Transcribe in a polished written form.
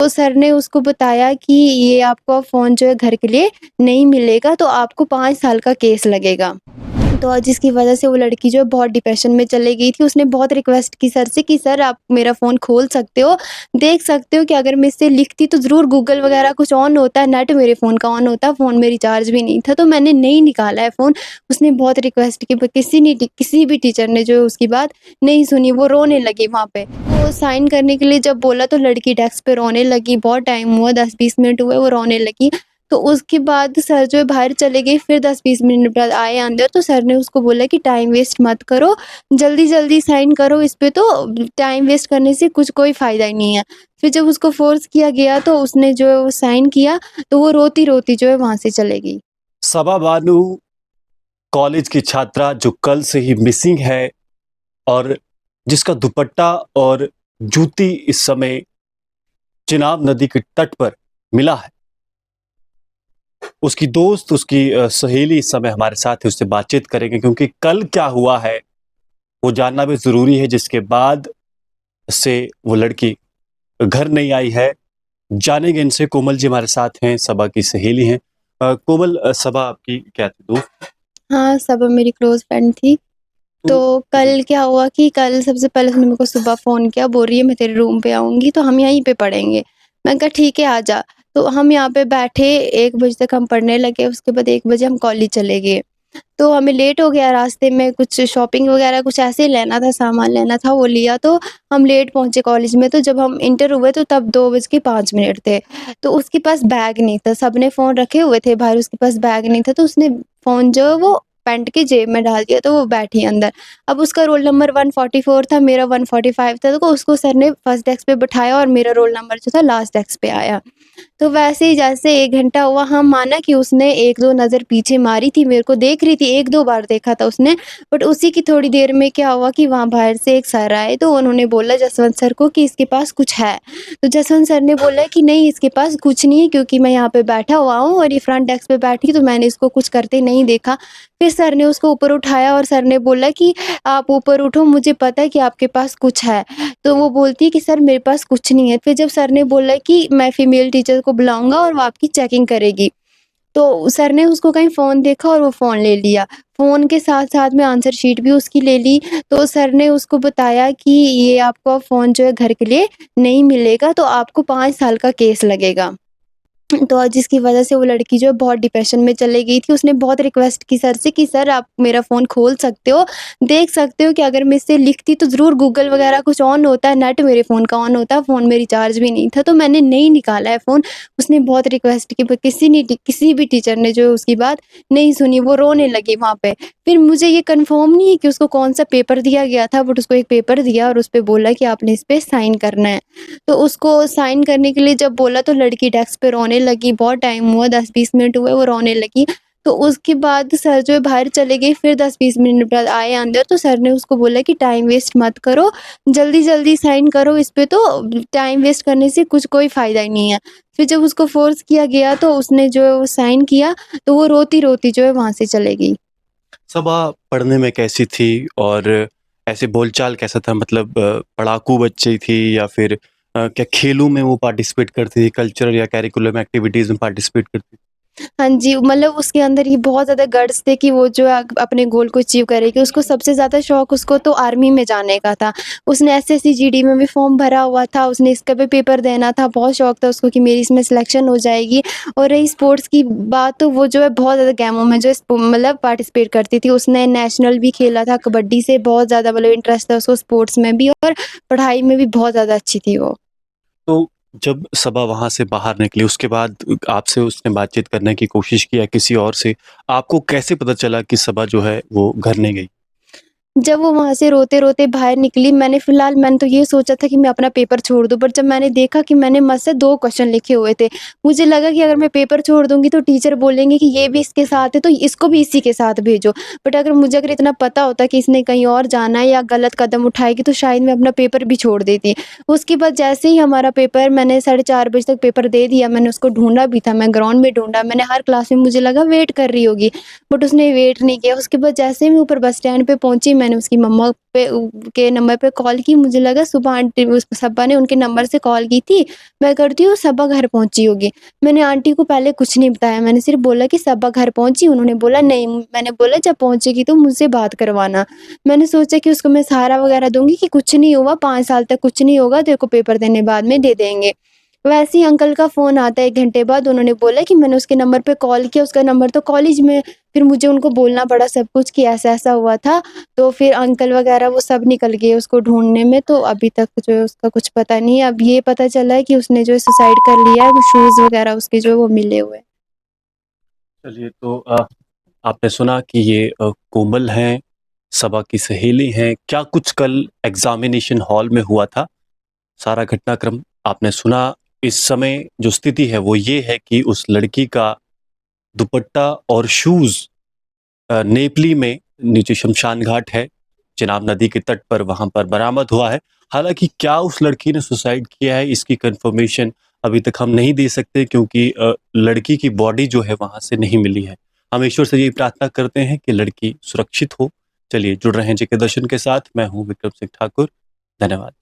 तो सर ने उसको बताया कि ये आपका फ़ोन जो है घर के लिए नहीं मिलेगा, तो आपको 5 साल का केस लगेगा। तो जिसकी वजह से वो लड़की जो है बहुत डिप्रेशन में चली गई थी। उसने बहुत रिक्वेस्ट की सर से कि सर आप मेरा फ़ोन खोल सकते हो, देख सकते हो कि अगर मैं इससे लिखती तो ज़रूर गूगल वगैरह कुछ ऑन होता, नेट मेरे फ़ोन का ऑन होता, फ़ोन में रिचार्ज भी नहीं था, तो मैंने नहीं निकाला है फ़ोन। उसने बहुत रिक्वेस्ट की, पर किसी भी टीचर ने जो है उसकी बात नहीं सुनी, वो रोने लगी वहाँ पे। वो साइन करने के लिए जब बोला तो लड़की डेस्क पे रोने लगी, बहुत टाइम हुआ, 10-20 मिनट हुए वो रोने लगी। तो उसके बाद सर जो है बाहर चले गए, फिर 10-20 मिनट बाद आए अंदर, तो सर ने उसको बोला कि टाइम वेस्ट मत करो, जल्दी-जल्दी साइन करो इस पे, तो टाइम वेस्ट करने से कुछ कोई फ़ायदा ही नहीं है। फिर जब उसको फ़ोर्स किया गया तो उसने जो है वो साइन किया, तो वो रोती-रोती जो है वहाँ से चली गई। सबा बानू कॉलेज की छात्रा जो कल से ही मिसिंग है और जिसका दुपट्टा और जूती इस समय चिनाब नदी के तट पर मिला है। उसकी दोस्त, उसकी सहेली इस समय हमारे साथ है, उससे बातचीत करेंगे क्योंकि कल क्या हुआ है वो जानना भी ज़रूरी है, जिसके बाद से वो लड़की घर नहीं आई है। जानेंगे इनसे। कोमल जी हमारे साथ हैं, सबा की सहेली हैं। कोमल, सबा आपकी क्या थी, दोस्त? हाँ, सब मेरी क्लोज़ फ्रेंड थी। तो तो जी, कल क्या हुआ कि कल सबसे पहले उसने मेरे को सुबह फ़ोन किया, बोल रही है मैं तेरे रूम पे आऊँगी तो हम यहीं पे पढ़ेंगे। मैंने कहा ठीक है आ जा। तो हम यहाँ पे बैठे, 1 बजे तक हम पढ़ने लगे, उसके बाद 1 बजे हम कॉलेज चले गए। तो हमें लेट हो गया, रास्ते में कुछ शॉपिंग वगैरह कुछ ऐसे ही लेना था, सामान लेना था, वो लिया, तो हम लेट पहुँचे कॉलेज में। तो जब हम इंटर हुए तो तब 2 बज के 5 मिनट थे। तो उसके पास बैग नहीं था, सबने फ़ोन रखे हुए थे बाहर, उसके पास बैग नहीं था, तो उसने फ़ोन जो है वो पैंट की जेब में डाल दिया, तो वो बैठी अंदर। अब उसका रोल नंबर 144 था, मेरा 145 था, तो उसको सर ने फर्स्ट डेस्क पे बिठाया और मेरा रोल नंबर जो था लास्ट डेस्क पे आया। तो वैसे ही जैसे 1 घंटा हुआ, हाँ, माना कि उसने 1-2 नज़र पीछे मारी थी, मेरे को देख रही थी, 1-2 बार देखा था उसने। बट उसी की थोड़ी देर में क्या हुआ कि वहाँ बाहर से एक सर आए, तो उन्होंने बोला जसवंत सर को कि इसके पास कुछ है। तो जसवंत सर ने बोला कि नहीं इसके पास कुछ नहीं है, क्योंकि मैं यहाँ पे बैठा हुआ हूँ और ये फ्रंट डेस्क पे बैठी, तो मैंने इसको कुछ करते नहीं देखा। फिर सर ने उसको ऊपर उठाया और सर ने बोला कि आप ऊपर उठो, मुझे पता है कि आपके पास कुछ है। तो वो बोलती है कि सर मेरे पास कुछ नहीं है। फिर जब सर ने बोला कि मैं फीमेल टीचर को बुलाऊँगा और वो आपकी चेकिंग करेगी। तो सर ने उसको कहीं फ़ोन देखा और वो फ़ोन ले लिया। फ़ोन के साथ-साथ में आंसर शीट भी उसकी ले ली। तो सर ने उसको बताया कि ये आपका फ़ोन जो है घर के लिए नहीं मिलेगा, तो आपको 5 साल का केस लगेगा। तो जिसकी वजह से वो लड़की जो है बहुत डिप्रेशन में चली गई थी। उसने बहुत रिक्वेस्ट की सर से कि सर आप मेरा फ़ोन खोल सकते हो, देख सकते हो कि अगर मैं इससे लिखती तो ज़रूर गूगल वगैरह कुछ ऑन होता, नेट मेरे फ़ोन का ऑन होता, फ़ोन में रिचार्ज भी नहीं था, तो मैंने नहीं निकाला है फ़ोन। उसने बहुत रिक्वेस्ट की, पर किसी भी टीचर ने जो है उसकी बात नहीं सुनी, वो रोने लगी वहाँ पे। फिर मुझे ये कन्फर्म नहीं है कि उसको कौन-सा पेपर दिया गया था, बट उसको एक पेपर दिया और उसपे बोला कि आपने इस पे साइन करना है। तो उसको साइन करने के लिए जब बोला तो लड़की डेस्क पे रोने लगी, बहुत टाइम हुआ, 10-20 मिनट हुए, वो रोने लगी। तो उसके बाद सर जो है बाहर चले गए, फिर 10-20 मिनट बाद आए अंदर, तो सर ने उसको बोला कि टाइम वेस्ट मत करो, जल्दी-जल्दी साइन करो इस पे, तो टाइम वेस्ट करने से कुछ कोई फ़ायदा ही नहीं है। फिर जब उसको फ़ोर्स किया गया तो उसने जो है वो साइन किया, तो वो रोती-रोती जो है वहाँ से चली गई। सबा पढ़ने में कैसी थी और ऐसे बोलचाल कैसा था? मतलब पढ़ाकू बच्ची थी या फिर क्या खेलों में वो पार्टिसिपेट करती थी, कल्चरल या करिकुलम एक्टिविटीज़ में पार्टिसिपेट करती थी? हाँ जी, मतलब उसके अंदर ये बहुत ज़्यादा गट्स थे कि वो जो है अपने गोल को अचीव करेगी। उसको सबसे ज़्यादा शौक उसको तो आर्मी में जाने का था। उसने एसएससी जीडी में भी फॉर्म भरा हुआ था, उसने इसका भी पेपर देना था, बहुत शौक था उसको कि मेरी इसमें सिलेक्शन हो जाएगी। और रही स्पोर्ट्स की बात, तो वो जो है बहुत ज़्यादा गेमों में जो मतलब पार्टिसिपेट करती थी। उसने नेशनल भी खेला था, कबड्डी से बहुत ज़्यादा मतलब इंटरेस्ट था उसको, स्पोर्ट्स में भी, और पढ़ाई में भी बहुत ज़्यादा अच्छी थी वो। तो जब सबा वहाँ से बाहर निकली, उसके बाद आपसे उसने बातचीत करने की कोशिश की या किसी और से? आपको कैसे पता चला कि सबा जो है वो घर नहीं गई? जब वो वहाँ से रोते-रोते बाहर निकली, मैंने तो ये सोचा था कि मैं अपना पेपर छोड़ दूँ, बट जब मैंने देखा कि मैंने मुझसे 2 क्वेश्चन लिखे हुए थे, मुझे लगा कि अगर मैं पेपर छोड़ दूँगी तो टीचर बोलेंगे कि ये भी इसके साथ है, तो इसको भी इसी के साथ भेजो। बट अगर इतना पता होता कि इसने कहीं और जाना है या गलत कदम उठाएगी, तो शायद मैं अपना पेपर भी छोड़ देती। उसके बाद जैसे ही हमारा पेपर, मैंने साढ़े 4 बजे तक पेपर दे दिया, मैंने उसको ढूँढा भी था, मैं ग्राउंड में ढूँढा, मैंने हर क्लास में, मुझे लगा वेट कर रही होगी, बट उसने वेट नहीं किया। उसके बाद जैसे ही मैं ऊपर बस स्टैंड पे पहुँची, मैंने उसकी मम्मा के नंबर पे कॉल की, मुझे लगा सुबह आंटी उस सब्बा ने उनके नंबर से कॉल की थी, मैं करती हूँ सब्बा घर पहुँची होगी। मैंने आंटी को पहले कुछ नहीं बताया, मैंने सिर्फ़ बोला कि सब्बा घर पहुँची, उन्होंने बोला नहीं, मैंने बोला जब पहुँचेगी तो मुझसे बात करवाना। मैंने सोचा कि उसको मैं सहारा वगैरह दूँगी कि कुछ नहीं हुआ, 5 साल तक कुछ नहीं होगा, तेरे को पेपर देने बाद में दे देंगे। वैसे ही अंकल का फ़ोन आता है 1 घंटे बाद, उन्होंने बोला कि मैंने उसके नंबर पे कॉल किया, उसका नंबर तो कॉलेज में। फिर मुझे उनको बोलना पड़ा सब कुछ कि ऐसा-ऐसा हुआ था, तो फिर अंकल वगैरह वो सब निकल गए उसको ढूँढने में, तो अभी तक जो है उसका कुछ पता नहीं है। अब ये पता चला है कि उसने जो है सुसाइड कर लिया है, वो शूज़ वगैरह उसके जो है वो मिले हुए हैं। चलिए तो आपने सुना कि ये कोमल हैं, सबा की सहेली हैं, क्या कुछ कल एग्ज़ामिनेशन हॉल में हुआ था, सारा घटनाक्रम आपने सुना। इस समय जो स्थिति है वो ये है कि उस लड़की का दुपट्टा और शूज़ नेपली में नीचे शमशान घाट है, चिनाब नदी के तट पर वहाँ पर बरामद हुआ है। हालाँकि क्या उस लड़की ने सुसाइड किया है इसकी कन्फर्मेशन अभी तक हम नहीं दे सकते क्योंकि लड़की की बॉडी जो है वहाँ से नहीं मिली है। हम ईश्वर से यही प्रार्थना करते हैं कि लड़की सुरक्षित हो। चलिए जुड़ रहे हैं जेके दर्शन के साथ, मैं हूँ विक्रम सिंह ठाकुर। धन्यवाद।